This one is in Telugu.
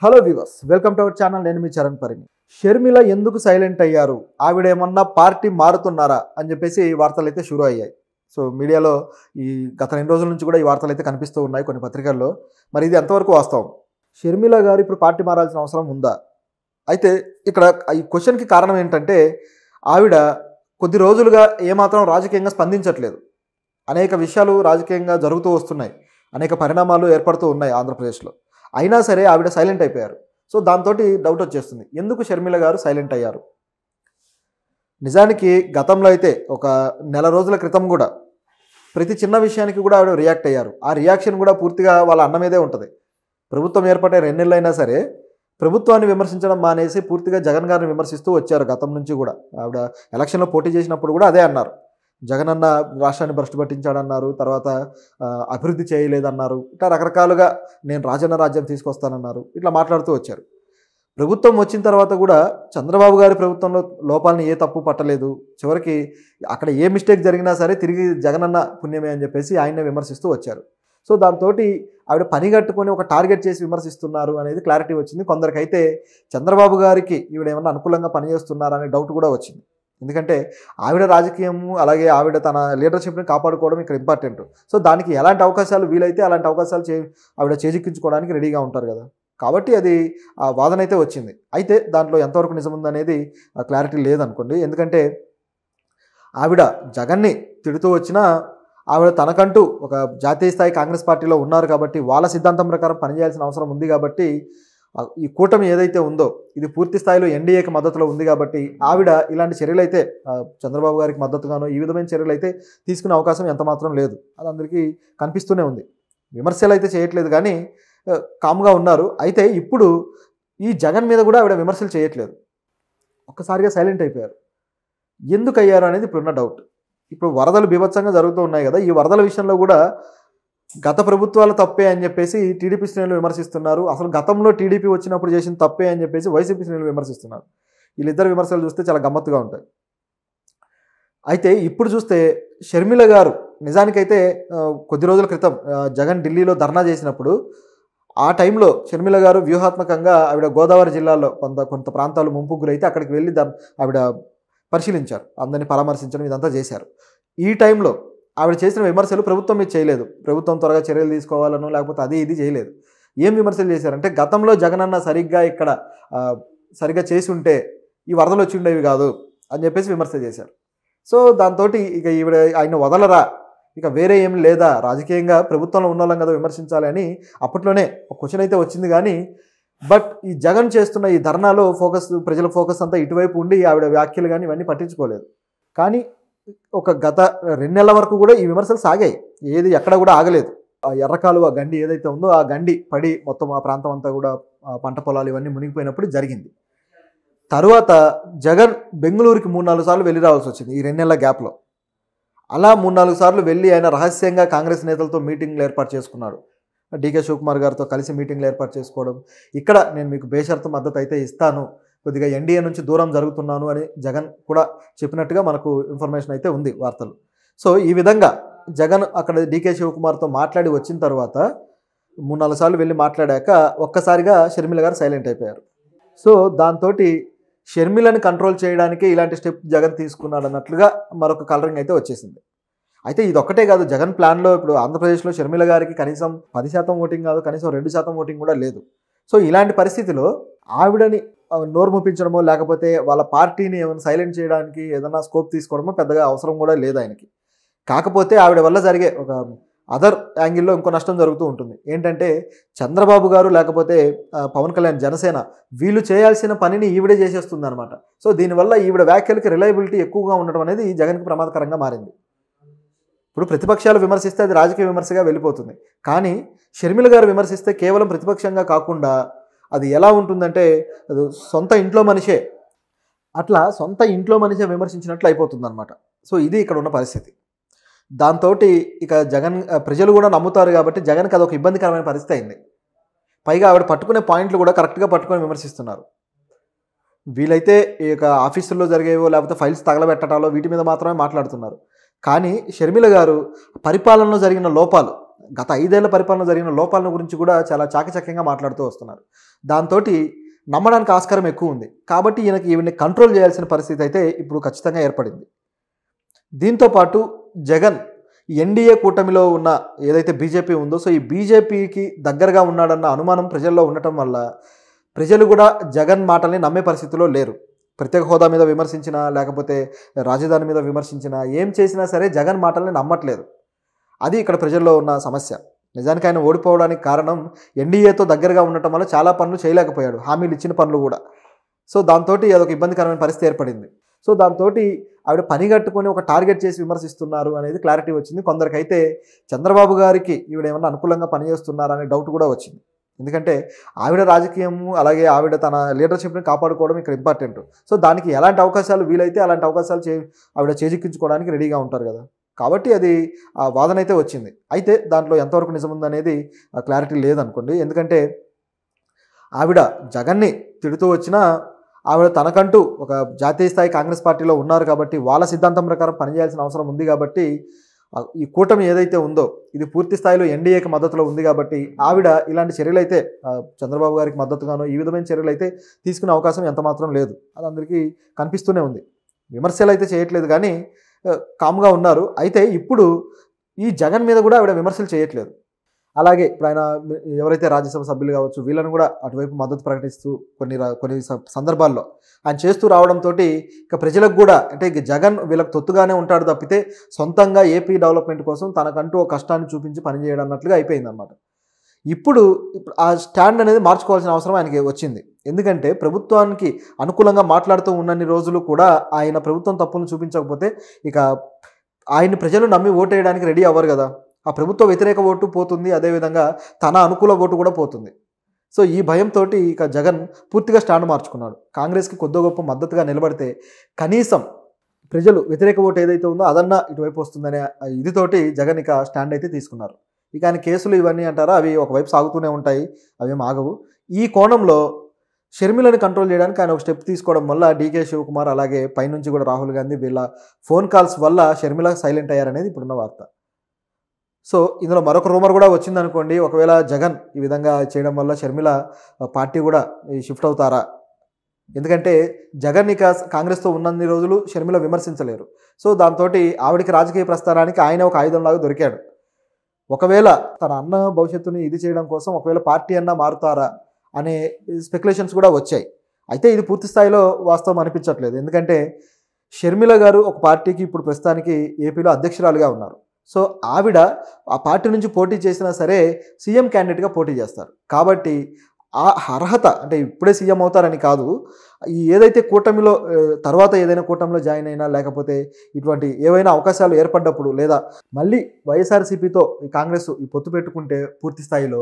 Hello viewers, welcome to our channel. నేను మీ చరణ్ పరిణి. షర్మిల ఎందుకు సైలెంట్ అయ్యారు, ఆవిడ ఏమన్నా పార్టీ మారుతున్నారా అని చెప్పేసి వార్తలు అయితే షురూ అయ్యాయి. సో మీడియాలో ఈ గత 2 రోజుల నుంచి కూడా ఈ వార్తలు అయితే కనిపిస్తూ ఉన్నాయి కొన్ని పత్రికల్లో. మరి ఇది ఎంతవరకు వాస్తవం? షర్మిల గారు ఇప్పుడు పార్టీ మారాల్సిన అవసరం ఉందా? అయితే ఇక్కడ ఈ క్వశ్చన్కి కారణం ఏంటంటే, ఆవిడ కొద్ది రోజులుగా ఏమాత్రం రాజకీయంగా స్పందించట్లేదు. అనేక విషయాలు రాజకీయంగా జరుగుతూ వస్తున్నాయి, అనేక పరిణామాలు ఏర్పడుతూ ఉన్నాయి ఆంధ్రప్రదేశ్లో. అయినా సరే ఆవిడ సైలెంట్ అయిపోయారు. సో దాంతో డౌట్ వచ్చేస్తుంది, ఎందుకు షర్మిల గారు సైలెంట్ అయ్యారు? నిజానికి గతంలో అయితే ఒక నెల రోజుల క్రితం కూడా ప్రతి చిన్న విషయానికి కూడా ఆవిడ రియాక్ట్ అయ్యారు. ఆ రియాక్షన్ కూడా పూర్తిగా వాళ్ళ అన్న మీదే ఉంటుంది. ప్రభుత్వం ఏర్పడే 2 నెలలైనా సరే ప్రభుత్వాన్ని విమర్శించడం మానేసి పూర్తిగా జగన్ గారిని విమర్శిస్తూ వచ్చారు. గతం నుంచి కూడా ఆవిడ ఎలక్షన్లో పోటీ చేసినప్పుడు కూడా అదే అన్నారు. జగన్ అన్న రాష్ట్రాన్ని భ్రష్టు పట్టించాడన్నారు, తర్వాత అభివృద్ధి చేయలేదన్నారు. ఇట్లా రకరకాలుగా నేను రాజన్న రాజ్యం తీసుకొస్తానన్నారు. ఇట్లా మాట్లాడుతూ వచ్చారు. ప్రభుత్వం వచ్చిన తర్వాత కూడా చంద్రబాబు గారి ప్రభుత్వంలో లోపాలని ఏ తప్పు పట్టలేదు. చివరికి అక్కడ ఏ మిస్టేక్ జరిగినా సరే తిరిగి జగనన్న పుణ్యమే అని చెప్పేసి ఆయన్నే విమర్శిస్తూ వచ్చారు. సో దాంతో ఆవిడ పని కట్టుకొని ఒక టార్గెట్ చేసి విమర్శిస్తున్నారు అనేది క్లారిటీ వచ్చింది. కొందరికైతే చంద్రబాబు గారికి ఈవిడ ఏమన్నా అనుకూలంగా పనిచేస్తున్నారా అనే డౌట్ కూడా వచ్చింది. ఎందుకంటే ఆవిడ రాజకీయము, అలాగే ఆవిడ తన లీడర్షిప్ని కాపాడుకోవడం ఇక్కడ ఇంపార్టెంట్. సో దానికి ఎలాంటి అవకాశాలు వీలైతే అలాంటి అవకాశాలు ఆవిడ చేజిక్కించుకోవడానికి రెడీగా ఉంటారు కదా. కాబట్టి అది ఆ వాదన అయితే వచ్చింది. అయితే దాంట్లో ఎంతవరకు నిజం ఉందనేది క్లారిటీ లేదనుకోండి. ఎందుకంటే ఆవిడ జగన్ని తిడుతూ వచ్చినా ఆవిడ తనకంటూ ఒక జాతీయ స్థాయి కాంగ్రెస్ పార్టీలో ఉన్నారు కాబట్టి వాళ్ళ సిద్ధాంతం ప్రకారం పనిచేయాల్సిన అవసరం ఉంది కాబట్టి, ఈ కూటమి ఏదైతే ఉందో ఇది పూర్తి స్థాయిలో ఎన్డీఏకి మద్దతులో ఉంది కాబట్టి ఆవిడ ఇలాంటి చర్యలు అయితే చంద్రబాబు గారికి మద్దతుగానో ఈ విధమైన చర్యలు అయితే తీసుకునే అవకాశం ఎంత మాత్రం లేదు. అది అందరికీ కనిపిస్తూనే ఉంది. విమర్శలు అయితే చేయట్లేదు కానీ కామ్గా ఉన్నారు. అయితే ఇప్పుడు ఈ జగన్ మీద కూడా ఆవిడ విమర్శలు చేయట్లేదు. ఒక్కసారిగా సైలెంట్ అయిపోయారు. ఎందుకు అయ్యారు అనేది ఇప్పుడున్న డౌట్. ఇప్పుడు వరదలు బీభత్సంగా జరుగుతూ ఉన్నాయి కదా. ఈ వరదల విషయంలో కూడా గత ప్రభుత్వాల తప్పే అని చెప్పేసి టీడీపీ శ్రేణులు విమర్శిస్తున్నారు. అసలు గతంలో టీడీపీ వచ్చినప్పుడు చేసిన తప్పే అని చెప్పేసి వైసీపీ శ్రేణులు విమర్శిస్తున్నారు. వీళ్ళిద్దరు విమర్శలు చూస్తే చాలా గమ్మత్తుగా ఉంటాయి. అయితే ఇప్పుడు చూస్తే షర్మిల గారు నిజానికైతే కొద్ది రోజుల క్రితం జగన్ ఢిల్లీలో ధర్నా చేసినప్పుడు ఆ టైంలో షర్మిల గారు వ్యూహాత్మకంగా ఆవిడ గోదావరి జిల్లాలో కొంత ప్రాంతాలు ముంపుకు గురైతే అక్కడికి వెళ్ళి ఆవిడ పరిశీలించారు, అందరినీ పరామర్శించడం ఇదంతా చేశారు. ఈ టైంలో ఆవిడ చేసిన విమర్శలు ప్రభుత్వం మీద చేయలేదు. ప్రభుత్వం త్వరగా చర్యలు తీసుకోవాలనో లేకపోతే అది ఇది చేయలేదు. ఏం విమర్శలు చేశారంటే, గతంలో జగనన్న సరిగ్గా ఇక్కడ సరిగ్గా చేసి ఉంటే ఈ వరదలు వచ్చి ఉండేవి కాదు అని చెప్పేసి విమర్శ చేశారు. సో దాంతో ఇక ఈవిడ ఆయన వదలరా, ఇక వేరే ఏం లేదా, రాజకీయంగా ప్రభుత్వంలో ఉన్న వాళ్ళం కదా విమర్శించాలి అని అప్పట్లోనే ఒక క్వశ్చన్ అయితే వచ్చింది. కానీ బట్ ఈ జగన్ చేస్తున్న ఈ ధర్నాలో ప్రజల ఫోకస్ అంతా ఇటువైపు ఉండి ఆవిడ వ్యాఖ్యలు కానీ ఇవన్నీ పట్టించుకోలేదు. కానీ ఒక గత 2 నెలల వరకు కూడా ఈ విమర్శలు సాగాయి. ఏది ఎక్కడ కూడా ఆగలేదు. ఆ ఎర్రకాలువ గండి ఏదైతే ఉందో ఆ గండి పడి మొత్తం ఆ ప్రాంతం అంతా కూడా పంట పొలాలు ఇవన్నీ మునిగిపోయినప్పుడు జరిగింది. తరువాత జగన్ బెంగళూరుకి 3-4 సార్లు వెళ్ళి రావాల్సి వచ్చింది ఈ 2 నెలల గ్యాప్లో. అలా 3-4 సార్లు వెళ్ళి ఆయన రహస్యంగా కాంగ్రెస్ నేతలతో మీటింగ్లు ఏర్పాటు చేసుకున్నాడు. డీకే శివకుమార్ గారితో కలిసి మీటింగ్లు ఏర్పాటు చేసుకోవడం, ఇక్కడ నేను మీకు బేషరతు మద్దతు అయితే ఇస్తాను, కొద్దిగా ఎన్డీఏ నుంచి దూరం జరుగుతున్నాను అని జగన్ కూడా చెప్పినట్టుగా మనకు ఇన్ఫర్మేషన్ అయితే ఉంది, వార్తలు. సో ఈ విధంగా జగన్ అక్కడ డీకే శివకుమార్తో మాట్లాడి వచ్చిన తర్వాత 3-4 సార్లు వెళ్ళి మాట్లాడాక ఒక్కసారిగా షర్మిల గారు సైలెంట్ అయిపోయారు. సో దాంతో షర్మిలని కంట్రోల్ చేయడానికి ఇలాంటి స్టెప్ జగన్ తీసుకున్నాడు అన్నట్లుగా మరొక కలరింగ్ అయితే వచ్చేసింది. అయితే ఇది ఒక్కటే కాదు, జగన్ ప్లాన్లో ఇప్పుడు ఆంధ్రప్రదేశ్లో షర్మిల గారికి కనీసం 10% ఓటింగ్ కాదు, కనీసం 2% ఓటింగ్ కూడా లేదు. సో ఇలాంటి పరిస్థితిలో ఆవిడని నోరు ముప్పించడమో లేకపోతే వాళ్ళ పార్టీని ఏమైనా సైలెంట్ చేయడానికి ఏదైనా స్కోప్ తీసుకోవడమో పెద్దగా అవసరం కూడా లేదు ఆయనకి. కాకపోతే ఆవిడ వల్ల జరిగే ఒక అదర్ యాంగిల్లో ఇంకో నష్టం జరుగుతూ ఉంటుంది. ఏంటంటే చంద్రబాబు గారు లేకపోతే పవన్ కళ్యాణ్, జనసేన వీళ్ళు చేయాల్సిన పనిని ఈవిడే చేసేస్తుంది అనమాట. సో దీనివల్ల ఈవిడ వ్యాఖ్యలకి రిలయబిలిటీ ఎక్కువగా ఉండడం అనేది ఈ జగన్కి ప్రమాదకరంగా మారింది. ఇప్పుడు ప్రతిపక్షాలు విమర్శిస్తే అది రాజకీయ విమర్శగా వెళ్ళిపోతుంది. కానీ షర్మిల గారు విమర్శిస్తే కేవలం ప్రతిపక్షంగా కాకుండా అది ఎలా ఉంటుందంటే అది సొంత ఇంట్లో మనిషే, అట్లా సొంత ఇంట్లో మనిషే విమర్శించినట్లు అయిపోతుంది అనమాట. సో ఇది ఇక్కడ ఉన్న పరిస్థితి. దాంతో ఇక జగన్ ప్రజలు కూడా నమ్ముతారు కాబట్టి జగన్కి అదొక ఇబ్బందికరమైన పరిస్థితి అయింది. పైగా ఆవిడ పట్టుకునే పాయింట్లు కూడా కరెక్ట్గా పట్టుకొని విమర్శిస్తున్నారు. వీలైతే ఇక ఆఫీసుల్లో జరిగేవో లేకపోతే ఫైల్స్ తగలబెట్టడాలో వీటి మీద మాత్రమే మాట్లాడుతున్నారు. కానీ షర్మిల గారు పరిపాలనలో జరిగిన లోపాలు, గత 5 ఏళ్ల పరిపాలన జరిగిన లోపాలను గురించి కూడా చాలా చాకచక్యంగా మాట్లాడుతూ వస్తున్నారు. దాంతోటి నమ్మడానికి ఆస్కారం ఎక్కువ ఉంది. కాబట్టి ఈవిడ్ని కంట్రోల్ చేయాల్సిన పరిస్థితి అయితే ఇప్పుడు ఖచ్చితంగా ఏర్పడింది. దీంతో పాటు జగన్ ఎన్డీఏ కూటమిలో ఉన్న ఏదైతే బీజేపీ ఉందో, సో ఈ బీజేపీకి దగ్గరగా ఉన్నాడన్న అనుమానం ప్రజల్లో ఉండటం వల్ల ప్రజలు కూడా జగన్ మాటల్ని నమ్మే పరిస్థితిలో లేరు. ప్రత్యేక హోదా మీద విమర్శించినా, లేకపోతే రాజధాని మీద విమర్శించినా, ఏం చేసినా సరే జగన్ మాటల్ని నమ్మట్లేదు. అది ఇక్కడ ప్రజల్లో ఉన్న సమస్య. నిజానికి ఆయన ఓడిపోవడానికి కారణం ఎన్డీఏతో దగ్గరగా ఉండటం వల్ల చాలా పనులు చేయలేకపోయాడు, హామీలు ఇచ్చిన పనులు కూడా. సో దాంతోటి అదొక ఇబ్బందికరమైన పరిస్థితి ఏర్పడింది. సో దాంతోటి ఆవిడ పని కట్టుకొని ఒక టార్గెట్ చేసి విమర్శిస్తున్నారు అనేది క్లారిటీ వచ్చింది. కొందరికైతే చంద్రబాబు గారికి ఈవిడ ఏమన్నా అనుకూలంగా పనిచేస్తున్నారా అనే డౌట్ కూడా వచ్చింది. ఎందుకంటే ఆవిడ రాజకీయము, అలాగే ఆవిడ తన లీడర్షిప్ని కాపాడుకోవడం ఇక్కడ ఇంపార్టెంట్. సో దానికి ఎలాంటి అవకాశాలు వీలైతే అలాంటి అవకాశాలు ఆవిడ చేజిక్కించుకోవడానికి రెడీగా ఉంటారు కదా. కాబట్టి అది ఆ వాదన అయితే వచ్చింది. అయితే దాంట్లో ఎంతవరకు నిజం ఉందనేది క్లారిటీ లేదనుకోండి. ఎందుకంటే ఆవిడ జగన్ని తిడుతూ వచ్చినా ఆవిడ తనకంటూ ఒక జాతీయ స్థాయి కాంగ్రెస్ పార్టీలో ఉన్నారు కాబట్టి, వాళ్ళ సిద్ధాంతం ప్రకారం పనిచేయాల్సిన అవసరం ఉంది కాబట్టి, ఈ కూటమి ఏదైతే ఉందో ఇది పూర్తి స్థాయిలో ఎన్డీఏకి మద్దతులో ఉంది కాబట్టి ఆవిడ ఇలాంటి చర్యలు అయితే చంద్రబాబు గారికి మద్దతుగానో ఈ విధమైన చర్యలు అయితే తీసుకునే అవకాశం ఎంత మాత్రం లేదు. అది అందరికీ కనిపిస్తూనే ఉంది. విమర్శలు అయితే చేయట్లేదు కానీ కామ్గా ఉన్నారు. అయితే ఇప్పుడు ఈ జగన్ మీద కూడా ఆవిడ విమర్శలు చేయట్లేదు. అలాగే ఇప్పుడు ఆయన ఎవరైతే రాజ్యసభ సభ్యులు కావచ్చు, వీళ్ళని కూడా అటువైపు మద్దతు ప్రకటిస్తూ కొన్ని సందర్భాల్లో ఆయన చేస్తూ రావడంతో ఇక ప్రజలకు కూడా, అంటే ఇక జగన్ వీళ్ళకి తొత్తుగానే ఉంటాడు తప్పితే సొంతంగా ఏపీ డెవలప్మెంట్ కోసం తనకంటూ ఒక కష్టాన్ని చూపించి పనిచేయడం అన్నట్లుగా అయిపోయింది అన్నమాట. ఇప్పుడు ఆ స్టాండ్ అనేది మార్చుకోవాల్సిన అవసరం ఆయనకి వచ్చింది. ఎందుకంటే ప్రభుత్వానికి అనుకూలంగా మాట్లాడుతూ ఉన్నన్ని రోజులు కూడా ఆయన ప్రభుత్వం తప్పులను చూపించకపోతే ఇక ఆయన్ని ప్రజలు నమ్మి ఓటేయడానికి రెడీ అవ్వరు కదా. ఆ ప్రభుత్వ వ్యతిరేక ఓటు పోతుంది, అదేవిధంగా తన అనుకూల ఓటు కూడా పోతుంది. సో ఈ భయంతో ఇక జగన్ పూర్తిగా స్టాండ్ మార్చుకున్నాడు. కాంగ్రెస్కి కొద్ది గొప్ప మద్దతుగా నిలబడితే కనీసం ప్రజలు వ్యతిరేక ఓటు ఏదైతే ఉందో అదన్నా ఇటువైపు వస్తుందనే ఇదితోటి జగన్ ఇక స్టాండ్ అయితే తీసుకున్నారు. ఇక ఆయన కేసులు ఇవన్నీ అంటారా, అవి ఒకవైపు సాగుతూనే ఉంటాయి, అవేం ఆగవు. ఈ కోణంలో షర్మిలని కంట్రోల్ చేయడానికి ఆయన ఒక స్టెప్ తీసుకోవడం వల్ల డీకే శివకుమార్, అలాగే పైనుంచి కూడా రాహుల్ గాంధీ వీళ్ళ ఫోన్ కాల్స్ వల్ల షర్మిల సైలెంట్ అయ్యారనేది ఇప్పుడున్న వార్త. సో ఇందులో మరొక రూమర్ కూడా వచ్చిందనుకోండి, ఒకవేళ జగన్ ఈ విధంగా చేయడం వల్ల షర్మిల పార్టీ కూడా షిఫ్ట్ అవుతారా. ఎందుకంటే జగన్ ఇక కాంగ్రెస్తో ఉన్నన్ని రోజులు షర్మిల విమర్శించలేరు. సో దాంతో ఆవిడికి రాజకీయ ప్రస్థానానికి ఆయన ఒక ఆయుధంలాగా దొరికాడు. ఒకవేళ తన అన్న భవిష్యత్తుని ఇది చేయడం కోసం ఒకవేళ పార్టీ అన్నా మారుతారా అనే స్పెక్యులేషన్స్ కూడా వచ్చాయి. అయితే ఇది పూర్తి స్థాయిలో వాస్తవం అనిపించట్లేదు. ఎందుకంటే షర్మిల గారు ఒక పార్టీకి ఇప్పుడు ప్రస్తుతానికి ఏపీలో అధ్యక్షురాలుగా ఉన్నారు. సో ఆవిడ ఆ పార్టీ నుంచి పోటీ చేసినా సరే సీఎం క్యాండిడేట్గా పోటీ చేస్తారు. కాబట్టి ఆ అర్హత, అంటే ఇప్పుడే సీఎం అవుతారని కాదు, ఈ ఏదైతే కూటమిలో తర్వాత ఏదైనా కూటమిలో జాయిన్ అయినా, లేకపోతే ఇటువంటి ఏవైనా అవకాశాలు ఏర్పడ్డప్పుడు, లేదా మళ్ళీ వైఎస్ఆర్సీపీతో ఈ కాంగ్రెస్ ఈ పొత్తు పెట్టుకుంటే పూర్తి స్థాయిలో